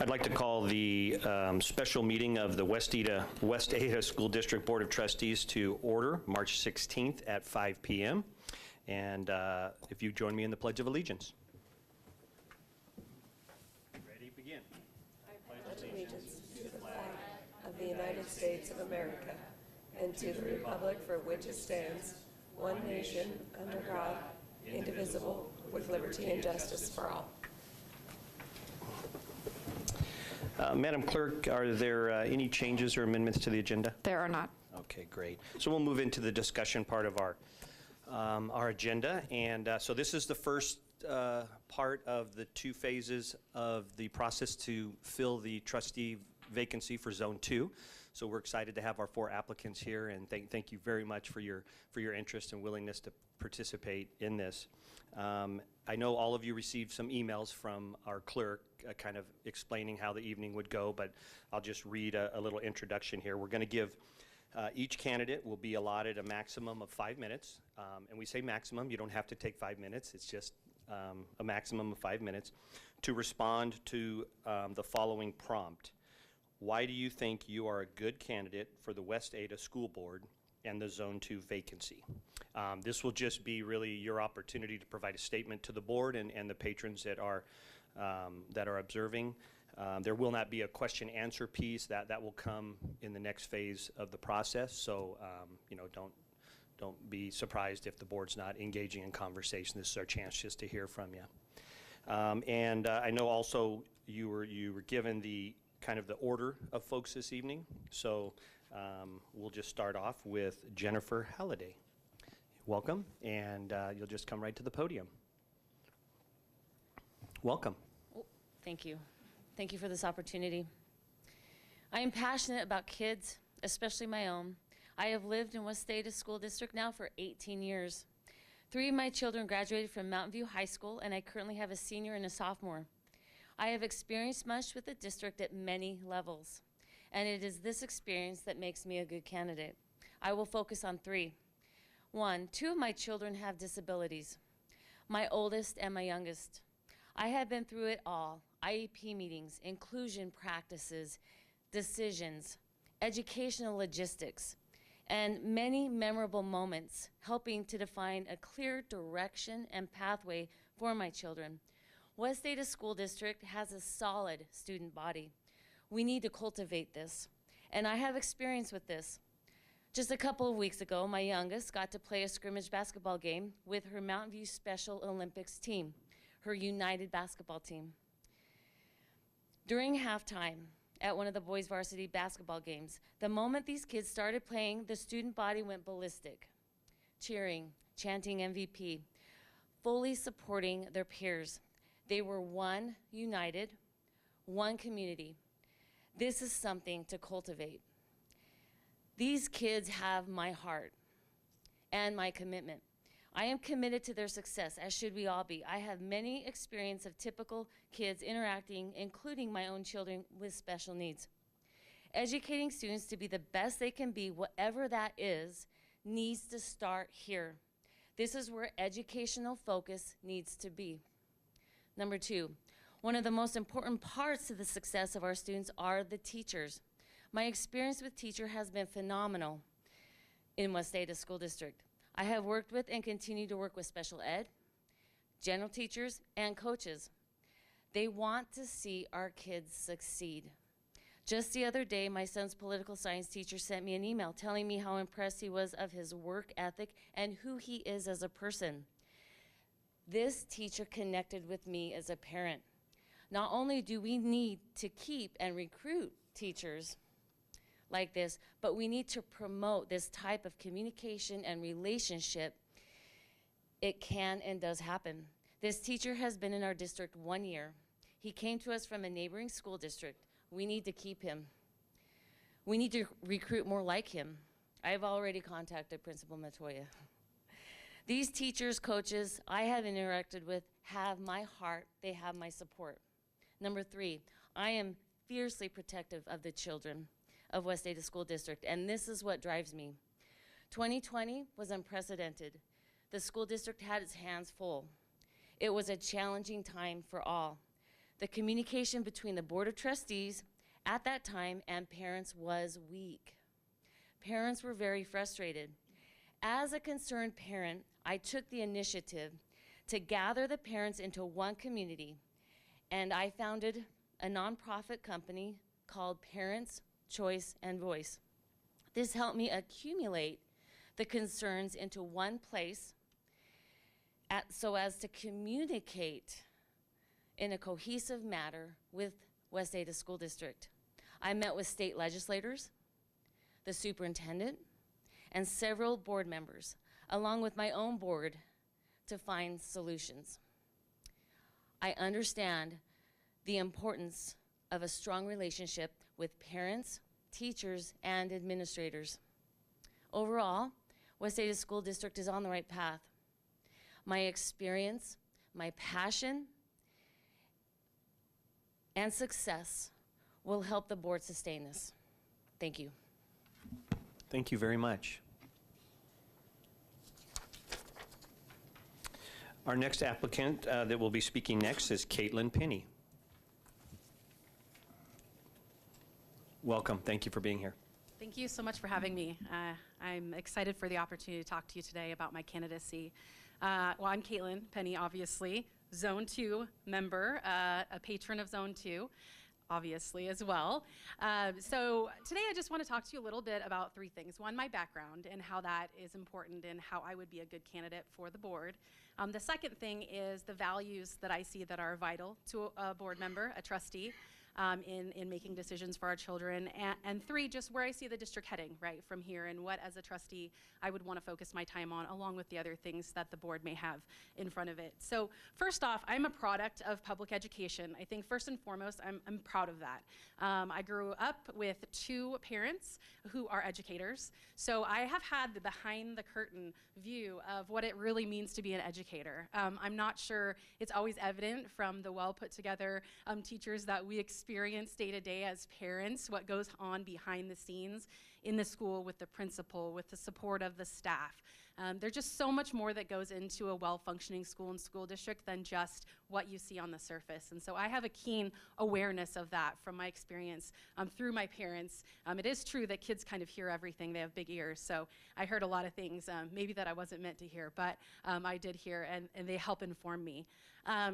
I'd like to call the special meeting of the West Ada School District Board of Trustees to order, March 16th at 5 p.m. And if you join me in the Pledge of Allegiance. Ready, begin. I pledge allegiance to the flag of the United States of America and to the republic for which it stands, one nation, under God, indivisible, with liberty and justice for all. Madam Clerk, are there any changes or amendments to the agenda? There are not. Okay, great. So we'll move into the discussion part of our agenda. And so this is the first part of the two phases of the process to fill the trustee vacancy for Zone 2. So we're excited to have our 4 applicants here, and thank you very much for your interest and willingness to participate in this. I know all of you received some emails from our clerk kind of explaining how the evening would go, but I'll just read a little introduction here. We're going to give each candidate will be allotted a maximum of 5 minutes, and we say maximum, you don't have to take 5 minutes, it's just a maximum of 5 minutes, to respond to the following prompt. Why do you think you are a good candidate for the West Ada School Board and the Zone 2 vacancy? This will just be really your opportunity to provide a statement to the board and the patrons that are observing. There will not be a question-answer piece. That will come in the next phase of the process. So you know, don't be surprised if the board's not engaging in conversation. This is our chance just to hear from you. And I know also you were given the kind of the order of folks this evening. So we'll just start off with Jennifer Halliday. Welcome, and you'll just come right to the podium. Welcome. Oh, thank you. Thank you for this opportunity. I am passionate about kids, especially my own. I have lived in West Ada School District now for 18 years. 3 of my children graduated from Mountain View High School, and I currently have a senior and a sophomore. I have experienced much with the district at many levels, and it is this experience that makes me a good candidate. I will focus on 3. 1, 2 of my children have disabilities, my oldest and my youngest. I have been through it all: IEP meetings, inclusion practices, decisions, educational logistics, and many memorable moments helping to define a clear direction and pathway for my children. West Ada School District has a solid student body. We need to cultivate this, and I have experience with this. Just a couple of weeks ago, my youngest got to play a scrimmage basketball game with her Mountain View Special Olympics team, her United basketball team. During halftime at one of the boys' varsity basketball games, the moment these kids started playing, the student body went ballistic, cheering, chanting MVP, fully supporting their peers. They were one united, one community. This is something to cultivate. These kids have my heart and my commitment. I am committed to their success, as should we all be. I have many experience of typical kids interacting, including my own children with special needs. Educating students to be the best they can be, whatever that is, needs to start here. This is where educational focus needs to be. Number 2, one of the most important parts to the success of our students are the teachers. My experience with teacher has been phenomenal in West Ada School District. I have worked with and continue to work with special ed, general teachers, and coaches. They want to see our kids succeed. Just the other day, my son's political science teacher sent me an email telling me how impressed he was of his work ethic and who he is as a person. This teacher connected with me as a parent. Not only do we need to keep and recruit teachers like this, but we need to promote this type of communication and relationship. It can and does happen. This teacher has been in our district 1 year. He came to us from a neighboring school district. We need to keep him. We need to recruit more like him. I've already contacted Principal Matoya. These teachers, coaches I have interacted with have my heart, they have my support. Number 3, I am fiercely protective of the children of West Ada School District, and this is what drives me. 2020 was unprecedented. The school district had its hands full. It was a challenging time for all. The communication between the Board of Trustees at that time and parents was weak. Parents were very frustrated. As a concerned parent, I took the initiative to gather the parents into one community, and I founded a nonprofit company called Parents, Choice, and Voice. This helped me accumulate the concerns into one place so as to communicate in a cohesive manner with West Ada School District. I met with state legislators, the superintendent, and several board members, along with my own board, to find solutions. I understand the importance of a strong relationship with parents, teachers, and administrators. Overall, West Ada School District is on the right path. My experience, my passion, and success will help the board sustain this. Thank you. Thank you very much. Our next applicant that will be speaking next is Caitlin Penny. Welcome. Thank you for being here. Thank you so much for having me. I'm excited for the opportunity to talk to you today about my candidacy. Well, I'm Caitlin Penny, obviously, Zone 2 member, a patron of Zone 2, obviously, as well. So today I just want to talk to you a little bit about three things. One, my background and how that is important and how I would be a good candidate for the board. The second thing is the values that I see that are vital to a board member, a trustee, in making decisions for our children. And three, just where I see the district heading, right, from here, and what, as a trustee, I would want to focus my time on, along with the other things that the board may have in front of it. So first off, I'm a product of public education. I think first and foremost, I'm proud of that. I grew up with two parents who are educators, so I have had the behind the curtain view of what it really means to be an educator. I'm not sure it's always evident from the well put together teachers that we experience day to day as parents, what goes on behind the scenes in the school with the principal, with the support of the staff. There's just so much more that goes into a well-functioning school and school district than just what you see on the surface. And so I have a keen awareness of that from my experience through my parents. It is true that kids kind of hear everything. They have big ears, so I heard a lot of things maybe that I wasn't meant to hear, but I did hear, and they help inform me.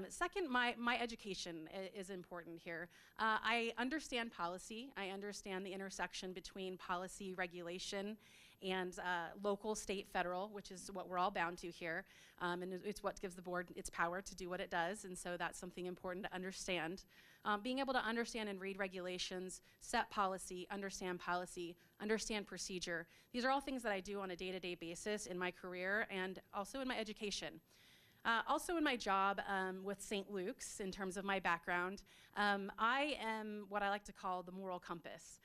Second, my education is important here. I understand policy. I understand the intersection between policy, regulation, and local, state, federal, which is what we're all bound to here. And it's what gives the board its power to do what it does, and so that's something important to understand. Being able to understand and read regulations, set policy, understand procedure. These are all things that I do on a day-to-day basis in my career and also in my education. Also in my job with St. Luke's, in terms of my background, I am what I like to call the moral compass.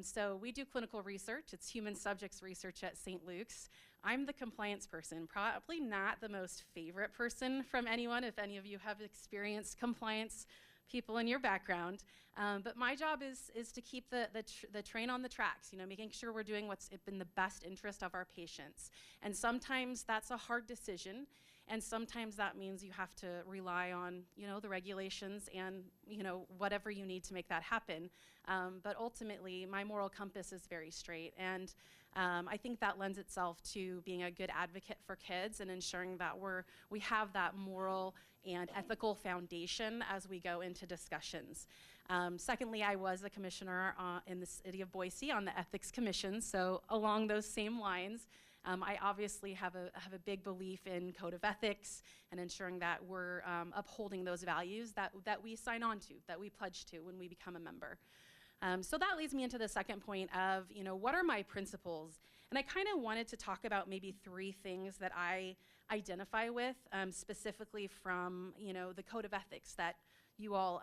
So we do clinical research. It's human subjects research at St. Luke's. I'm the compliance person, probably not the most favorite person from anyone, if any of you have experienced compliance people in your background. But my job is to keep the train on the tracks, making sure we're doing what's in the best interest of our patients. And sometimes that's a hard decision. And sometimes that means you have to rely on, the regulations and, whatever you need to make that happen. But ultimately, my moral compass is very straight. And I think that lends itself to being a good advocate for kids and ensuring that we have that moral and ethical foundation as we go into discussions. Secondly, I was a commissioner in the city of Boise on the Ethics Commission. So along those same lines, I obviously have a big belief in code of ethics and ensuring that we're upholding those values that we sign on to, that we pledge to when we become a member. So that leads me into the second point of, what are my principles? And I kind of wanted to talk about maybe three things that I identify with, specifically from, the code of ethics that you all,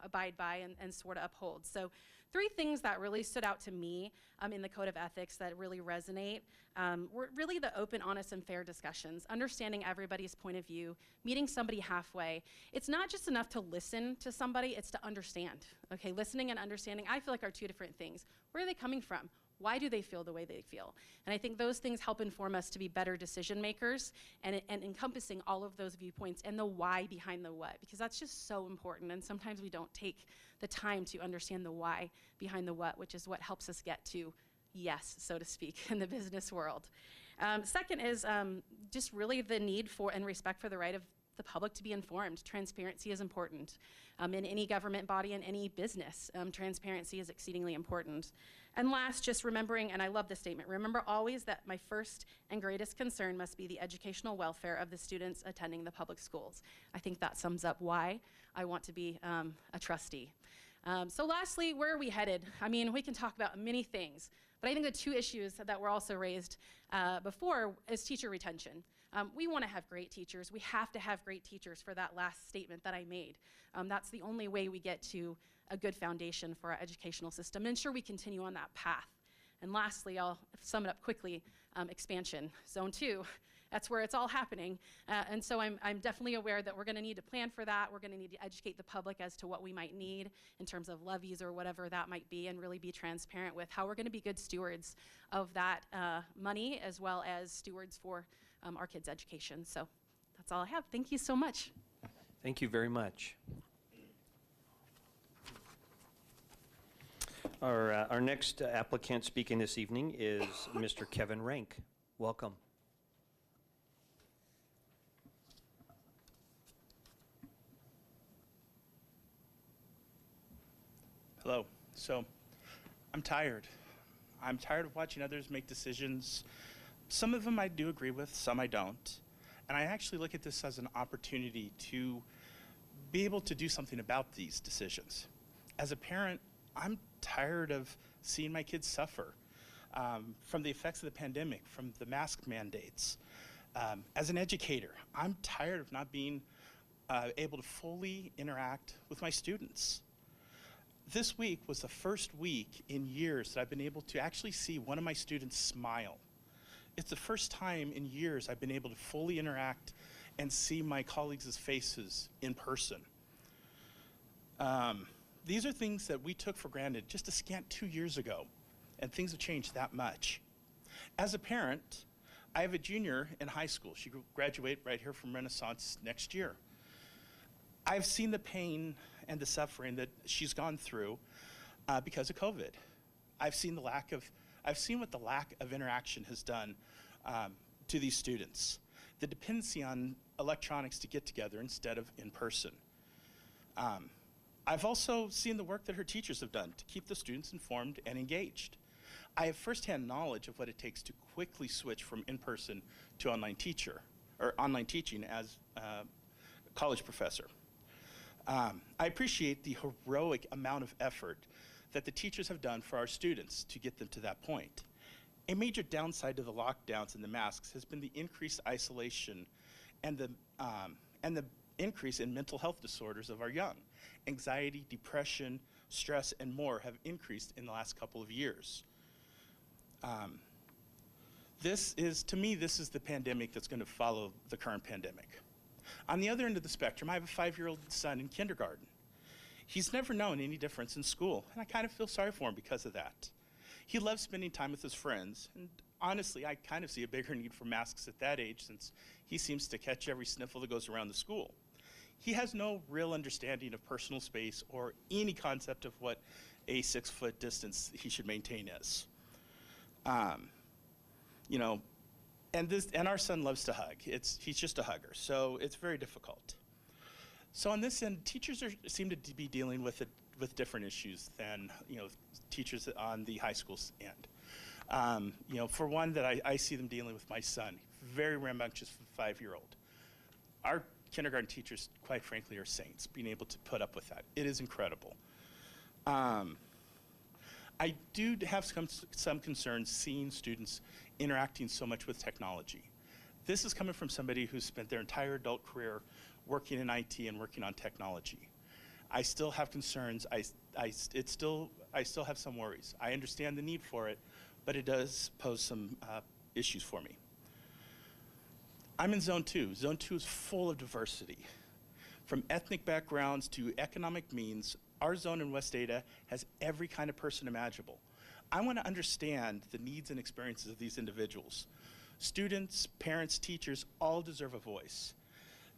abide by and sort of uphold. So three things that really stood out to me in the code of ethics that really resonate were really the open, honest, and fair discussions, understanding everybody's point of view, meeting somebody halfway. It's not just enough to listen to somebody, it's to understand. Okay, listening and understanding, I feel like are two different things. Where are they coming from? Why do they feel the way they feel? And I think those things help inform us to be better decision makers and encompassing all of those viewpoints and the why behind the what, because that's just so important. And sometimes we don't take the time to understand the why behind the what, which is what helps us get to yes, so to speak, in the business world. Second is just really the need for and respect for the right of the public to be informed. Transparency is important. In any government body, in any business, transparency is exceedingly important. And last, just remembering, and I love this statement, remember always that my first and greatest concern must be the educational welfare of the students attending the public schools. I think that sums up why I want to be a trustee. So lastly, where are we headed? I mean, we can talk about many things, but I think the two issues that were also raised before is teacher retention. We want to have great teachers. We have to have great teachers for that last statement that I made. That's the only way we get to a good foundation for our educational system. And ensure we continue on that path. And lastly, I'll sum it up quickly, expansion. Zone 2, that's where it's all happening. And so I'm definitely aware that we're going to need to plan for that. We're going to need to educate the public as to what we might need in terms of levies or whatever that might be, and really be transparent with how we're going to be good stewards of that money, as well as stewards for our kids' education. So that's all I have. Thank you so much. Thank you very much. Our next applicant speaking this evening is Mr. Kevin Rank. Welcome. Hello. So, I'm tired. I'm tired of watching others make decisions. Some of them I do agree with, some I don't. And I actually look at this as an opportunity to be able to do something about these decisions. As a parent, I'm tired of seeing my kids suffer from the effects of the pandemic, from the mask mandates. As an educator, I'm tired of not being able to fully interact with my students. This week was the first week in years that I've been able to actually see one of my students smile. It's the first time in years I've been able to fully interact and see my colleagues' faces in person. These are things that we took for granted just a scant 2 years ago, and things have changed that much. As a parent, I have a junior in high school. She will graduate right here from Renaissance next year. I've seen the pain and the suffering that she's gone through because of COVID. I've seen what the lack of interaction has done to these students. The dependency on electronics to get together instead of in person. I've also seen the work that her teachers have done to keep the students informed and engaged. I have firsthand knowledge of what it takes to quickly switch from in-person to online teaching as a college professor. I appreciate the heroic amount of effort that the teachers have done for our students to get them to that point. A major downside to the lockdowns and the masks has been the increased isolation and the increase in mental health disorders of our young. Anxiety, depression, stress, and more have increased in the last couple of years. To me, this is the pandemic that's going to follow the current pandemic. On the other end of the spectrum, I have a 5-year-old son in kindergarten. He's never known any difference in school, and I kind of feel sorry for him because of that. He loves spending time with his friends, and honestly, I kind of see a bigger need for masks at that age since he seems to catch every sniffle that goes around the school. He has no real understanding of personal space or any concept of what a 6-foot distance he should maintain is. And our son loves to hug. He's just a hugger, so it's very difficult. So on this end, teachers seem to be dealing with different issues than teachers on the high school end. For one, that I see them dealing with my son, very rambunctious 5-year-old. Our kindergarten teachers, quite frankly, are saints, being able to put up with that. It is incredible. I do have some concerns seeing students interacting so much with technology. This is coming from somebody who's spent their entire adult career working in IT and working on technology. I still have concerns. I still have some worries. I understand the need for it, but it does pose some issues for me. I'm in Zone 2. Zone 2 is full of diversity. From ethnic backgrounds to economic means, our zone in West Ada has every kind of person imaginable. I want to understand the needs and experiences of these individuals. Students, parents, teachers all deserve a voice.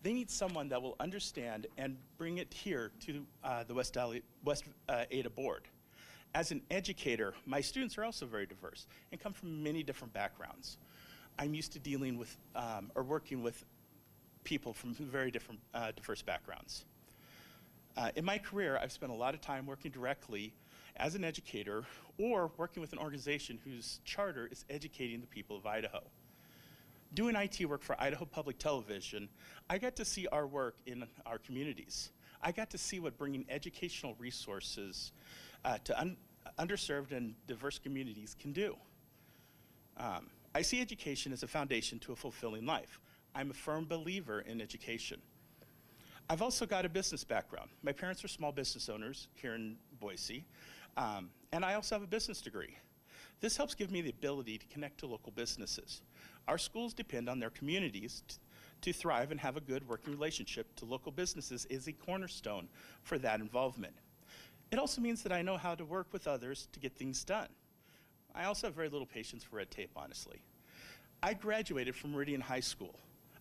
They need someone that will understand and bring it here to the West Ada Board. As an educator, my students are also very diverse and come from many different backgrounds. I'm used to dealing with or working with people from very different diverse backgrounds. In my career, I've spent a lot of time working directly as an educator or working with an organization whose charter is educating the people of Idaho. Doing IT work for Idaho Public Television, I got to see our work in our communities. I got to see what bringing educational resources to underserved and diverse communities can do. I see education as a foundation to a fulfilling life. I'm a firm believer in education. I've also got a business background. My parents are small business owners here in Boise, and I also have a business degree. This helps give me the ability to connect to local businesses. Our schools depend on their communities to thrive, and have a good working relationship to local businesses is a cornerstone for that involvement. It also means that I know how to work with others to get things done. I also have very little patience for red tape, honestly. I graduated from Meridian High School.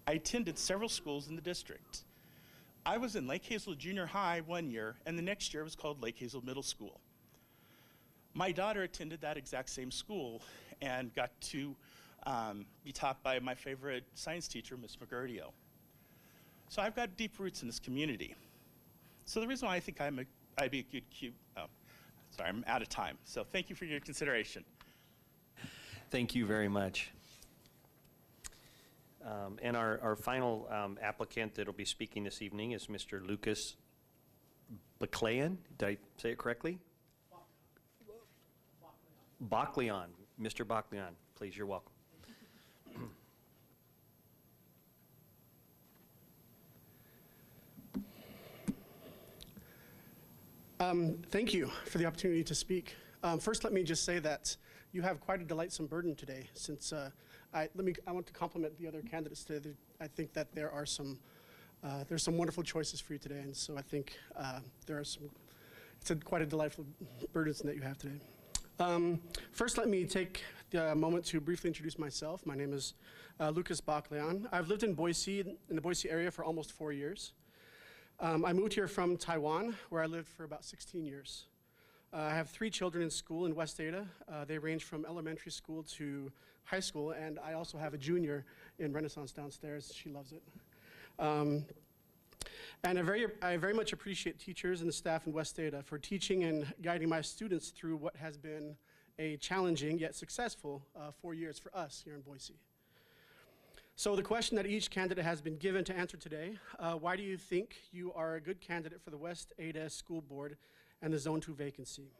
I attended several schools in the district. I was in Lake Hazel Junior High one year, and the next year was called Lake Hazel Middle School. My daughter attended that exact same school and got to be taught by my favorite science teacher, Miss Mergudio. So I've got deep roots in this community. So the reason why I think I'd be a good sorry, I'm out of time. So thank you for your consideration. Thank you very much. And our final applicant that will be speaking this evening is Mr. Lucas Baclayan. Did I say it correctly? Baclayan. Mr. Baclayan, please, you're welcome. Thank you for the opportunity to speak. First, let me just say that you have quite a delightsome burden today. Since I want to compliment the other candidates today. I think that there's some wonderful choices for you today, and so I think it's quite a delightful burden that you have today. First, let me take a moment to briefly introduce myself. My name is Lucas Baclayan. I've lived in the Boise area for almost 4 years. I moved here from Taiwan, where I lived for about 16 years. I have 3 children in school in West Ada. They range from elementary school to high school, and I also have a junior in Renaissance downstairs. She loves it. And I very much appreciate teachers and the staff in West Ada for teaching and guiding my students through what has been a challenging yet successful 4 years for us here in Boise. So the question that each candidate has been given to answer today, why do you think you are a good candidate for the West Ada School Board and the Zone 2 vacancy?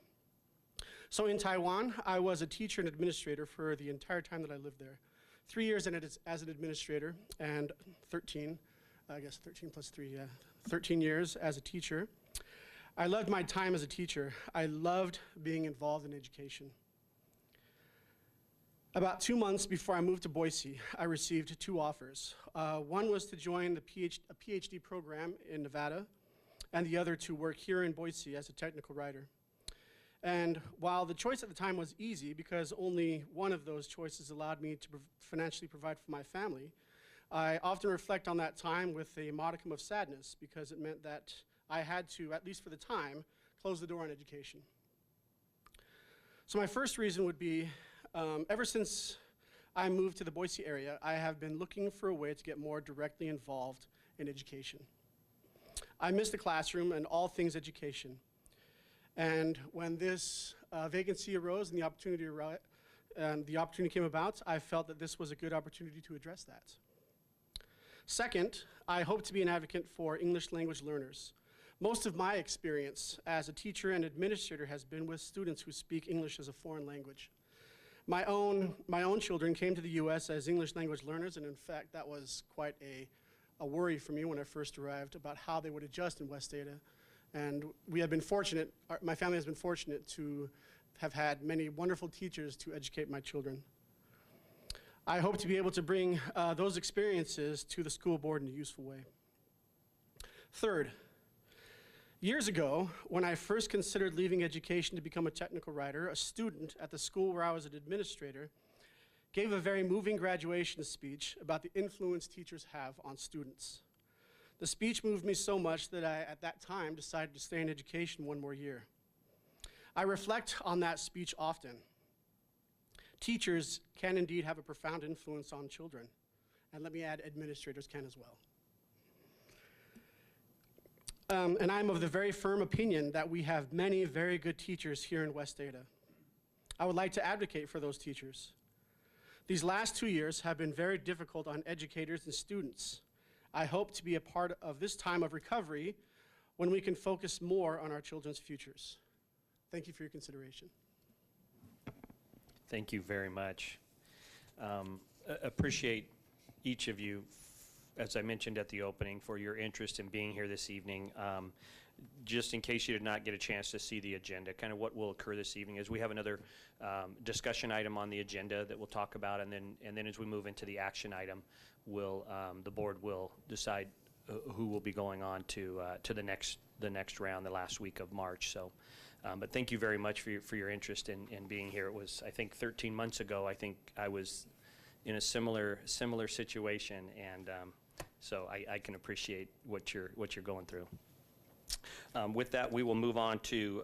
So in Taiwan, I was a teacher and administrator for the entire time that I lived there. 3 years as an administrator and 13 plus 3, 13 years as a teacher. I loved my time as a teacher. I loved being involved in education. About 2 months before I moved to Boise, I received 2 offers. One was to join a PhD program in Nevada, and the other to work here in Boise as a technical writer. And while the choice at the time was easy, because only one of those choices allowed me to financially provide for my family, I often reflect on that time with a modicum of sadness, because it meant that I had to, at least for the time, close the door on education. So my first reason would be, ever since I moved to the Boise area, I have been looking for a way to get more directly involved in education. I miss the classroom and all things education. And when this vacancy arose and the opportunity came about, I felt that this was a good opportunity to address that. Second, I hope to be an advocate for English language learners. Most of my experience as a teacher and administrator has been with students who speak English as a foreign language. My own children came to the U.S. as English language learners, and in fact, that was quite a worry for me when I first arrived about how they would adjust in West Ada. And we have been fortunate, my family has been fortunate to have had many wonderful teachers to educate my children. I hope to be able to bring those experiences to the school board in a useful way. Third, Years ago, when I first considered leaving education to become a technical writer, a student at the school where I was an administrator gave a very moving graduation speech about the influence teachers have on students. The speech moved me so much that I, at that time, decided to stay in education one more year. I reflect on that speech often. Teachers can indeed have a profound influence on children, and let me add, administrators can as well. And I'm of the very firm opinion that we have many very good teachers here in West Ada. I would like to advocate for those teachers. These last 2 years have been very difficult on educators and students. I hope to be a part of this time of recovery when we can focus more on our children's futures. Thank you for your consideration. Thank you very much. Appreciate each of you, as I mentioned at the opening, for your interest in being here this evening. Just in case you did not get a chance to see the agenda, kind of what will occur this evening is we have another discussion item on the agenda that we'll talk about, and then as we move into the action item, the board will decide who will be going on to the next round, the last week of March. So, but thank you very much for your interest in being here. It was, I think, 13 months ago. I think I was in a similar situation, and so I can appreciate what you're going through. With that, we will move on to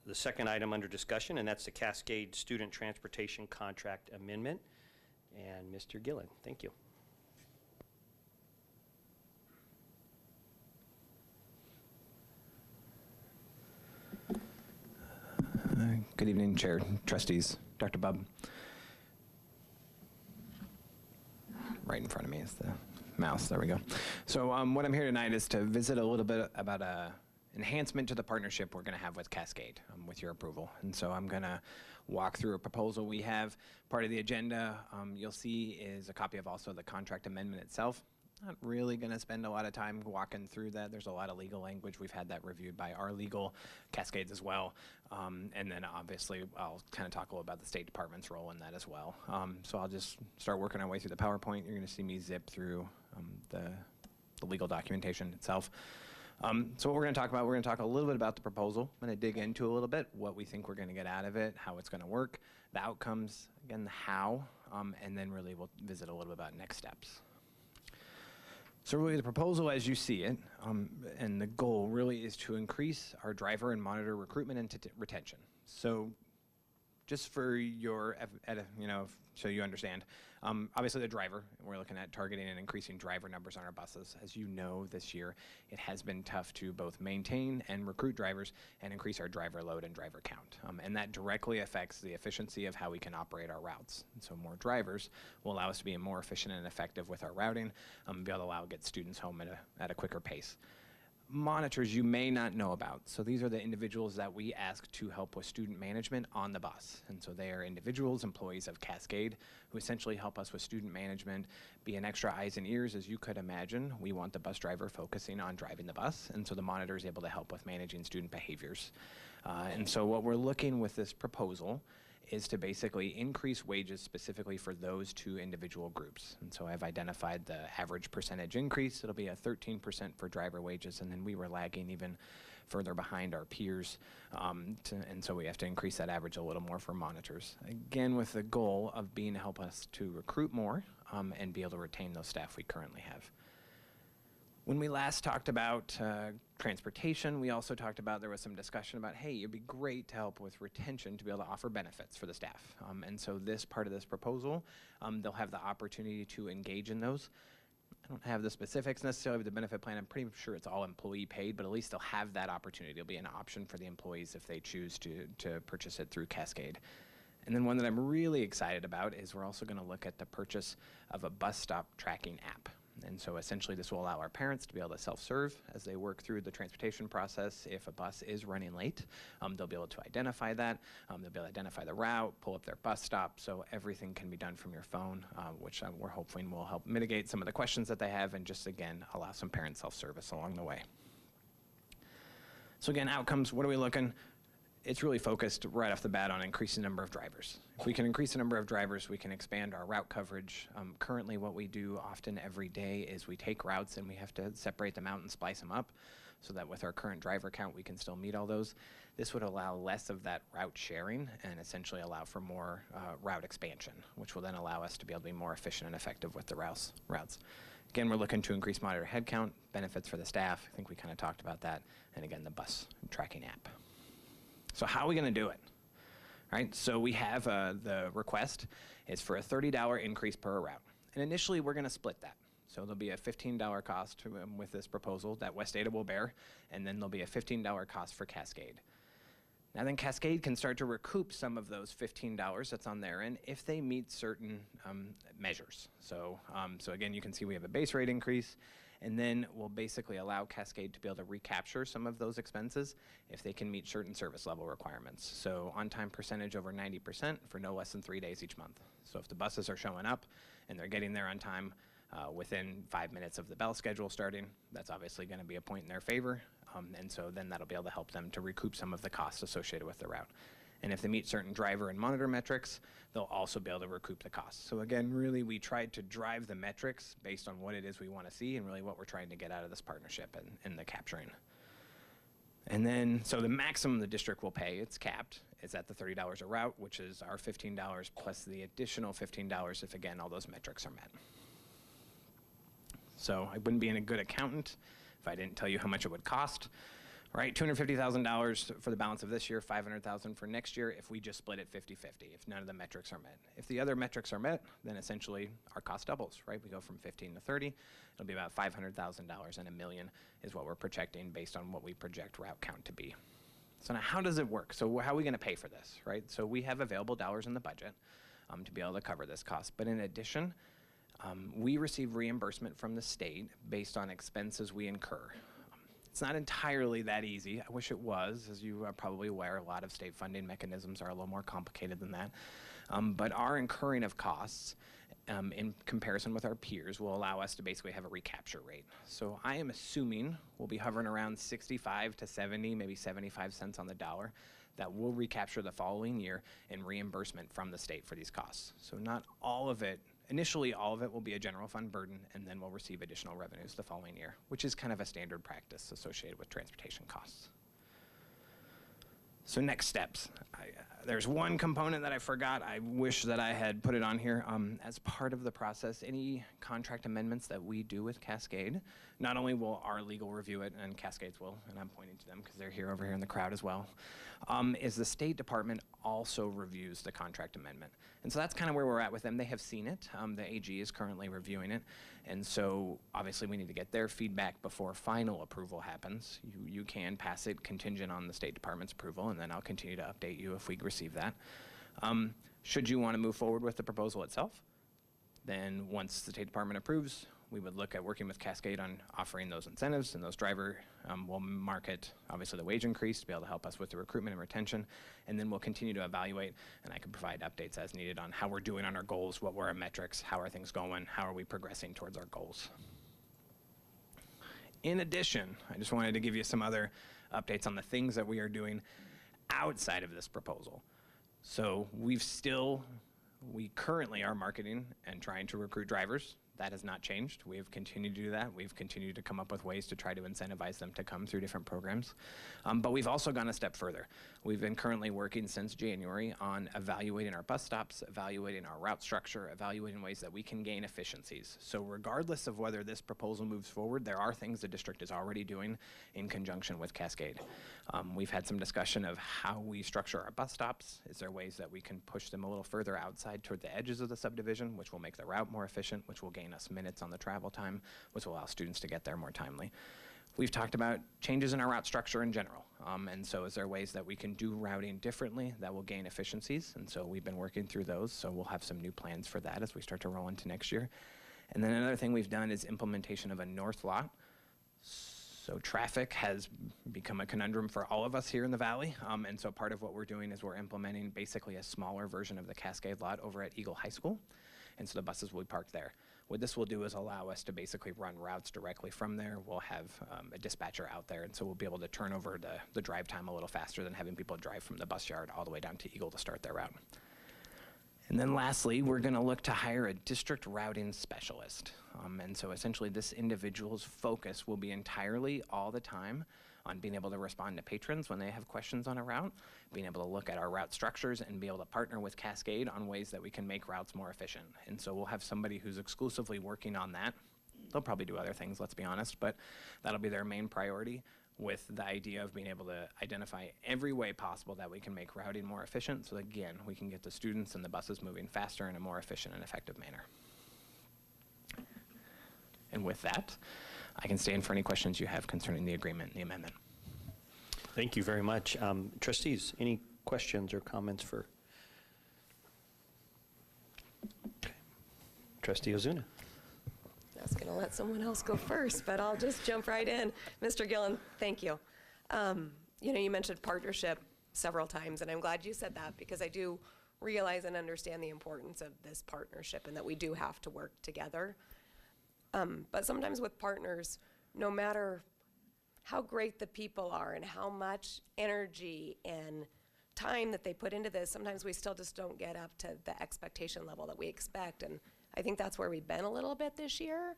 the second item under discussion, and that's the Cascade Student Transportation Contract Amendment. And Mr. Gillen, thank you. Good evening, Chair, Trustees, Dr. Bubb. Right in front of me is the mouse. There we go. So what I'm here tonight is to visit a little bit about a enhancement to the partnership we're going to have with Cascade, with your approval. And so I'm going to walk through a proposal we have. Part of the agenda you'll see is a copy of also the contract amendment itself. Not really going to spend a lot of time walking through that. There's a lot of legal language. We've had that reviewed by our legal Cascades as well. And then obviously I'll kind of talk a little about the State Department's role in that as well. So I'll just start working our way through the PowerPoint. You're going to see me zip through the legal documentation itself. So what we're going to talk about, we're going to talk a little bit about the proposal. I'm going to dig into a little bit what we think we're going to get out of it, how it's going to work, the outcomes, again, the how, and then really we'll visit a little bit about next steps. So really the proposal as you see it, and the goal really is to increase our driver and monitor recruitment and retention. So just for your, so you understand, obviously the driver, we're looking at targeting and increasing driver numbers on our buses. As you know, this year, it has been tough to both maintain and recruit drivers and increase our driver load and driver count. And that directly affects the efficiency of how we can operate our routes. And so more drivers will allow us to be more efficient and effective with our routing, be able to allow get students home at a quicker pace. Monitors you may not know about. So these are the individuals that we ask to help with student management on the bus. And so they are individuals, employees of Cascade, who essentially help us with student management, be an extra eyes and ears, as you could imagine. We want the bus driver focusing on driving the bus, and so the monitor is able to help with managing student behaviors. And so what we're looking with this proposal is to basically increase wages specifically for those two individual groups. And so I've identified the average percentage increase. It'll be a 13% for driver wages, and then we were lagging even further behind our peers. And so we have to increase that average a little more for monitors. Again, with the goal of being to help us to recruit more and be able to retain those staff we currently have. When we last talked about transportation, we also talked about, there was some discussion about, hey, it'd be great to help with retention to be able to offer benefits for the staff. And so this part of this proposal, they'll have the opportunity to engage in those. I don't have the specifics necessarily of the benefit plan. I'm pretty sure it's all employee paid, but at least they'll have that opportunity. It'll be an option for the employees if they choose to purchase it through Cascade. And then one that I'm really excited about is we're also going to look at the purchase of a bus stop tracking app. And so essentially this will allow our parents to be able to self-serve as they work through the transportation process. If a bus is running late, they'll be able to identify that. They'll be able to identify the route, pull up their bus stop, so everything can be done from your phone, which we're hoping will help mitigate some of the questions that they have and just, again, allow some parent self-service along the way. So again, outcomes, what are we looking? It's really focused right off the bat on increasing the number of drivers. If we can increase the number of drivers, we can expand our route coverage. Currently what we do often every day is we take routes and we have to separate them out and splice them up. so that with our current driver count, we can still meet all those. This would allow less of that route sharing and essentially allow for more route expansion, which will then allow us to be able to be more efficient and effective with the routes. Again, we're looking to increase monitor headcount, benefits for the staff. I think we kind of talked about that. And again, the bus tracking app. So how are we going to do it? All right, so we have the request is for a $30 increase per route. And initially, we're going to split that. So there'll be a $15 cost with this proposal that West Ada will bear, and then there'll be a $15 cost for Cascade. Now then Cascade can start to recoup some of those $15 that's on their end if they meet certain measures. So again, you can see we have a base rate increase, and then we'll basically allow Cascade to be able to recapture some of those expenses if they can meet certain service level requirements. So on-time percentage over 90% for no less than 3 days each month. So if the buses are showing up and they're getting there on time within 5 minutes of the bell schedule starting, that's obviously going to be a point in their favor. And so then that'll be able to help them to recoup some of the costs associated with the route. And if they meet certain driver and monitor metrics, they'll also be able to recoup the costs. So again, really we tried to drive the metrics based on what it is we want to see and really what we're trying to get out of this partnership and the capturing. And then, so the maximum the district will pay, it's capped, is at the $30 a route, which is our $15 plus the additional $15 if again, all those metrics are met. So I wouldn't be a good accountant if I didn't tell you how much it would cost. Right, $250,000 for the balance of this year, $500,000 for next year if we just split it 50-50, if none of the metrics are met. If the other metrics are met, then essentially our cost doubles, right? We go from 15 to 30. It'll be about $500,000 and $1 million is what we're projecting based on what we project route count to be. So now how does it work? So how are we gonna pay for this, right? So we have available dollars in the budget to be able to cover this cost. But in addition, we receive reimbursement from the state based on expenses we incur. It's not entirely that easy. I wish it was. As you are probably aware, a lot of state funding mechanisms are a little more complicated than that. But our incurring of costs in comparison with our peers will allow us to basically have a recapture rate. So I am assuming we'll be hovering around 65 to 70, maybe 75 cents on the dollar that we'll recapture the following year in reimbursement from the state for these costs. So not all of it. Initially, all of it will be a general fund burden, and then we'll receive additional revenues the following year, which is kind of a standard practice associated with transportation costs. So next steps. There's one component that I forgot. I wish that I had put it on here. As part of the process, any contract amendments that we do with Cascade, not only will our legal review it, and Cascade's will, and I'm pointing to them because they're here over here in the crowd as well, is the State Department also reviews the contract amendment. And so that's kind of where we're at with them. They have seen it. The AG is currently reviewing it. And so obviously we need to get their feedback before final approval happens. You can pass it contingent on the State Department's approval, and then I'll continue to update you if we receive that. Should you want to move forward with the proposal itself, then once the State Department approves, we would look at working with Cascade on offering those incentives, and those driver will market, obviously, the wage increase to be able to help us with the recruitment and retention, and then we'll continue to evaluate, and I can provide updates as needed on how we're doing on our goals, what were our metrics, how are things going, how are we progressing towards our goals. In addition, I just wanted to give you some other updates on the things that we are doing outside of this proposal. So we currently are marketing and trying to recruit drivers. That has not changed. We have continued to do that. We've continued to come up with ways to try to incentivize them to come through different programs. But we've also gone a step further. We've been currently working since January on evaluating our bus stops, evaluating our route structure, evaluating ways that we can gain efficiencies. So regardless of whether this proposal moves forward, there are things the district is already doing in conjunction with Cascade. We've had some discussion of how we structure our bus stops. Is there ways that we can push them a little further outside toward the edges of the subdivision, which will make the route more efficient, which will gain us minutes on the travel time, which will allow students to get there more timely. We've talked about changes in our route structure in general. And so is there ways that we can do routing differently that will gain efficiencies? And so we've been working through those. So we'll have some new plans for that as we start to roll into next year. And then another thing we've done is implementation of a north lot. So traffic has become a conundrum for all of us here in the Valley. And so part of what we're doing is we're implementing basically a smaller version of the Cascade lot over at Eagle High School. And so the buses will be parked there. What this will do is allow us to basically run routes directly from there. We'll have a dispatcher out there, and so we'll be able to turn over the drive time a little faster than having people drive from the bus yard all the way down to Eagle to start their route. And then lastly, we're going to look to hire a district routing specialist. And so essentially this individual's focus will be entirely all the time on being able to respond to patrons when they have questions on a route, being able to look at our route structures and be able to partner with Cascade on ways that we can make routes more efficient. And so we'll have somebody who's exclusively working on that. They'll probably do other things, let's be honest, but that'll be their main priority, with the idea of being able to identify every way possible that we can make routing more efficient, so that, again, we can get the students and the buses moving faster in a more efficient and effective manner. And with that, I can stand for any questions you have concerning the agreement and the amendment. Thank you very much. Trustees, any questions or comments for? Okay. Trustee Ozuna. I was going to let someone else go first, but I'll just jump right in. Mr. Gillen, thank you. You mentioned partnership several times, and I'm glad you said that, because I do realize and understand the importance of this partnership and that we do have to work together. But sometimes with partners, no matter how great the people are and how much energy and time that they put into this, sometimes we still just don't get up to the expectation level that we expect. And I think that's where we've been a little bit this year.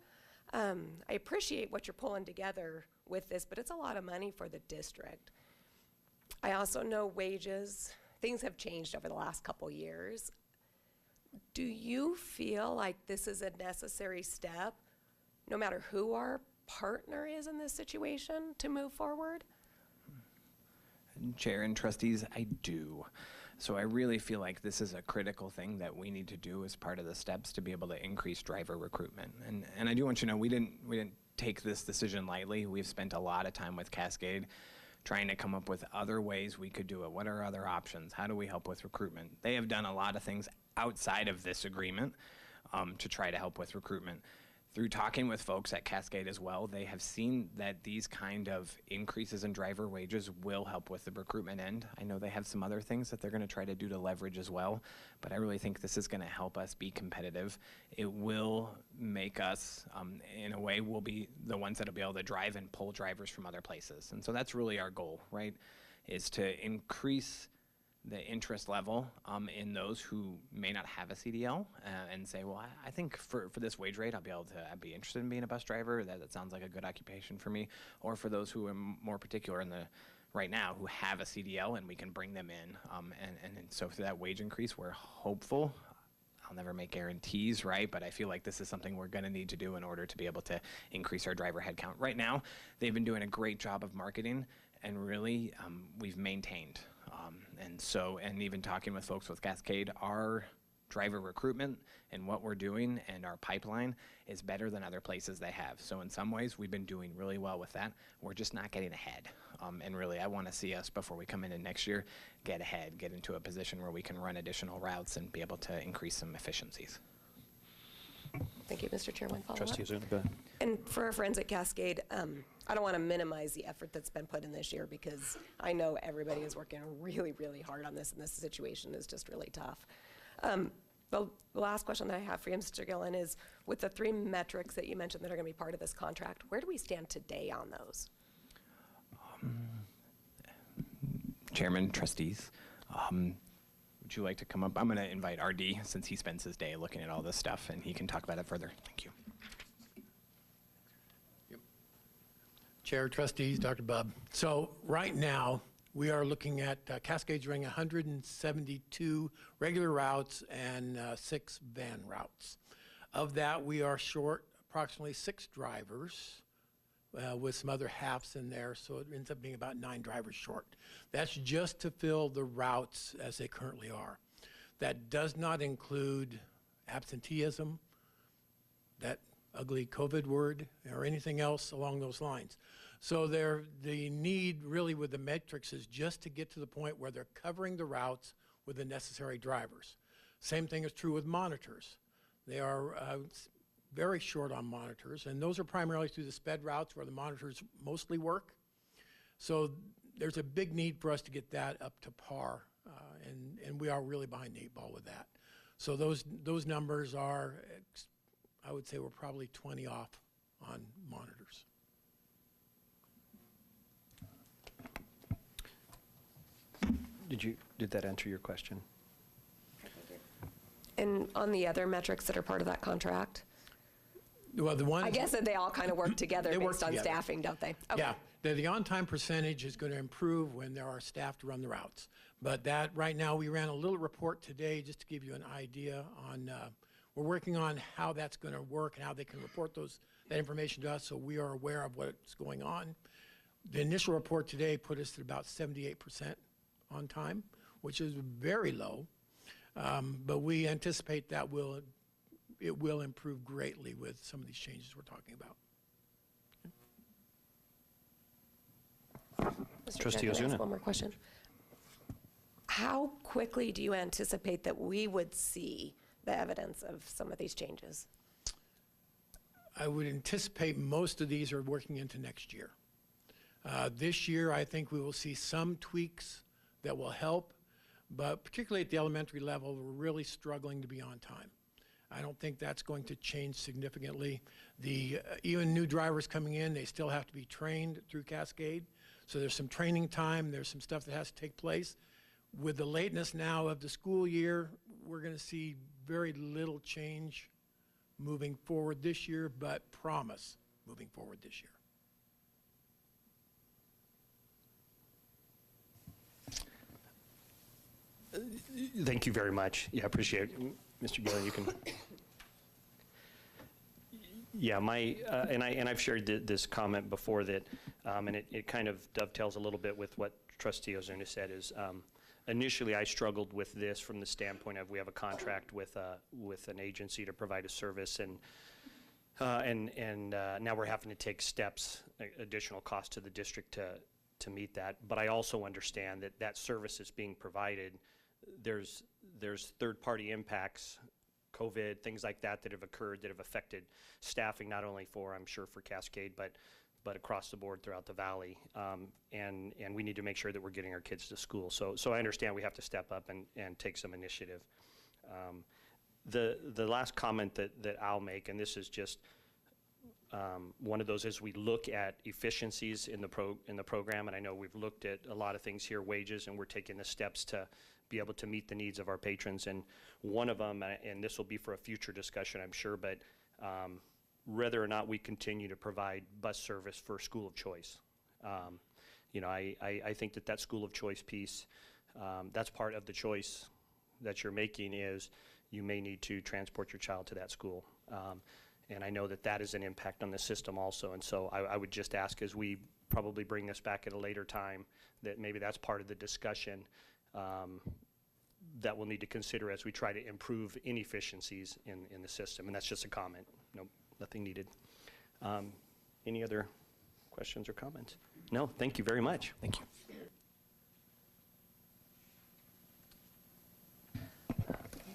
I appreciate what you're pulling together with this, but it's a lot of money for the district. I also know wages, things have changed over the last couple years. Do you feel like this is a necessary step, no matter who our partner is in this situation, to move forward? Chair and trustees, I do. So I really feel like this is a critical thing that we need to do as part of the steps to be able to increase driver recruitment. And I do want you to know, we didn't take this decision lightly. We've spent a lot of time with Cascade trying to come up with other ways we could do it. What are other options? How do we help with recruitment? They have done a lot of things outside of this agreement to try to help with recruitment. Through talking with folks at Cascade as well, they have seen that these kind of increases in driver wages will help with the recruitment end. I know they have some other things that they're going to try to do to leverage as well, but I really think this is going to help us be competitive. It will make us, in a way, we'll be the ones that will be able to drive and pull drivers from other places. And so that's really our goal, right, is to increase the interest level in those who may not have a CDL and say, well, I think for this wage rate, I'll be interested in being a bus driver. That sounds like a good occupation for me. Or for those who are more particular right now who have a CDL, and we can bring them in. And so for that wage increase, we're hopeful. I'll never make guarantees, right? But I feel like this is something we're going to need to do in order to be able to increase our driver headcount. Right now, they've been doing a great job of marketing, and really we've maintained. And even talking with folks with Cascade, our driver recruitment and what we're doing and our pipeline is better than other places they have. So in some ways, we've been doing really well with that. We're just not getting ahead. And really, I want to see us, before we come into next year, get ahead, get into a position where we can run additional routes and be able to increase some efficiencies. Thank you, Mr. Chair. One follow-up. Trustee Ozuna, go ahead. And for our friends at Cascade, I don't want to minimize the effort that's been put in this year, because I know everybody is working really, really hard on this, and this situation is just really tough. The last question that I have for you, Mr. Gillen, is with the 3 metrics that you mentioned that are going to be part of this contract, where do we stand today on those? Chairman, trustees, would you like to come up? I'm going to invite RD, since he spends his day looking at all this stuff, and he can talk about it further. Thank you. Chair, trustees, Dr. Bubb. So right now, we are looking at Cascade's running 172 regular routes and 6 van routes. Of that, we are short approximately 6 drivers with some other halves in there, so it ends up being about 9 drivers short. That's just to fill the routes as they currently are. That does not include absenteeism, that ugly COVID word, or anything else along those lines. So the need really with the metrics is just to get to the point where they're covering the routes with the necessary drivers. Same thing is true with monitors. They are very short on monitors, and those are primarily through the sped routes where the monitors mostly work. So there's a big need for us to get that up to par, and we are really behind the 8 ball with that. So those numbers are, I would say we're probably 20 off on monitors. Did that answer your question? And on the other metrics that are part of that contract? Well, the ones. I guess that they all kind of work together They work based on together. staffing, don't they? Okay. Yeah, the on-time percentage is going to improve when there are staff to run the routes. But that, right now, we ran a little report today just to give you an idea on, we're working on how that's going to work and how they can report that information to us so we are aware of what's going on. The initial report today put us at about 78% on time, which is very low. But we anticipate that it will improve greatly with some of these changes we're talking about. Mr. Trustee Chair, can I ask Ozuna. one more question? How quickly do you anticipate that we would see the evidence of some of these changes? I would anticipate most of these are working into next year. This year, I think we will see some tweaks that will help, but particularly at the elementary level, we're really struggling to be on time. I don't think that's going to change significantly. Even new drivers coming in, they still have to be trained through Cascade. So there's some training time, there's some stuff that has to take place. With the lateness now of the school year, we're going to see very little change moving forward this year, but promise moving forward this year. Thank you very much. Yeah, I appreciate it. Mr. Gillen, you can. Yeah, and I've shared this comment before that, and it kind of dovetails a little bit with what Trustee Ozuna said is, initially I struggled with this from the standpoint of we have a contract with an agency to provide a service, and now we're having to take steps, additional cost to the district to meet that. But I also understand that service is being provided. There's third-party impacts, COVID, things like that have occurred that have affected staffing, not only I'm sure for Cascade, but across the board throughout the valley. And we need to make sure that we're getting our kids to school. So I understand we have to step up and take some initiative. The last comment that I'll make, and this is just one of those, as we look at efficiencies in the program, and I know we've looked at a lot of things here, wages, and we're taking the steps to be able to meet the needs of our patrons. And one of them, and this will be for a future discussion, I'm sure, but whether or not we continue to provide bus service for school of choice. I think that school of choice piece, that's part of the choice that you're making is you may need to transport your child to that school. And I know that is an impact on the system also. And so I would just ask, as we probably bring this back at a later time, that maybe that's part of the discussion that we'll need to consider as we try to improve inefficiencies in the system. And that's just a comment. No, nothing needed. Any other questions or comments? No, thank you very much. Thank you.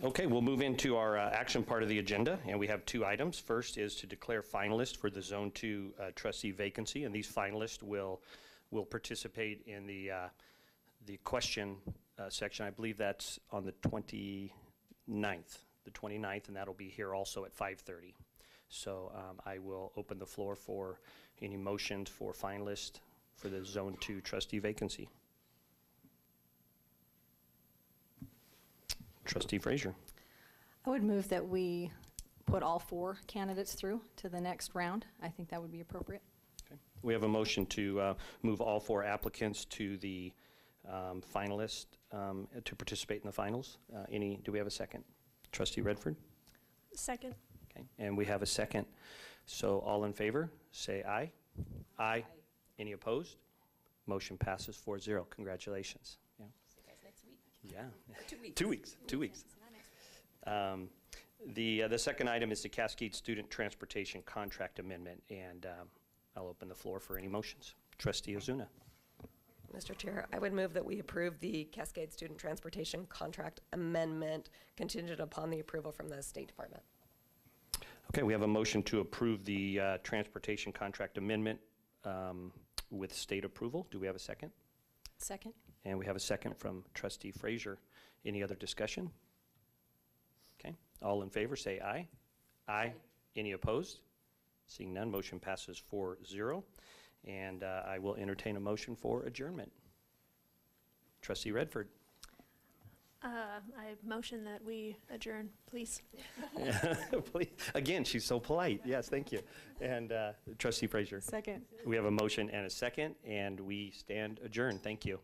Okay, we'll move into our action part of the agenda, and we have two items. First is to declare finalists for the Zone 2 trustee vacancy, and these finalists will participate in the question section. I believe that's on the 29th, and that'll be here also at 5:30. So I will open the floor for any motions for finalists for the Zone 2 trustee vacancy. Trustee Frazier. I would move that we put all 4 candidates through to the next round. I think that would be appropriate. Okay. We have a motion to move all 4 applicants to the finalist to participate in the finals. Do we have a second? Trustee Redford? Second. Okay, and we have a second. So all in favor, say aye. Aye. Any opposed? Motion passes 4-0. Congratulations. Yeah. See you guys next week. Yeah. 2 weeks. 2 weeks. 2 weeks. The second item is the Cascade Student Transportation Contract Amendment, and I'll open the floor for any motions. Trustee Ozuna. Mr. Chair, I would move that we approve the Cascade Student Transportation Contract Amendment contingent upon the approval from the State Department. Okay, we have a motion to approve the Transportation Contract Amendment with state approval. Do we have a second? Second. And we have a second from Trustee Frazier. Any other discussion? Okay, all in favor say aye. Aye. Any opposed? Seeing none, motion passes 4-0. And I will entertain a motion for adjournment. Trustee Redford. I motion that we adjourn, please. Please. Again, she's so polite. Yes, thank you. And Trustee Frazier. Second. We have a motion and a second, and we stand adjourned. Thank you.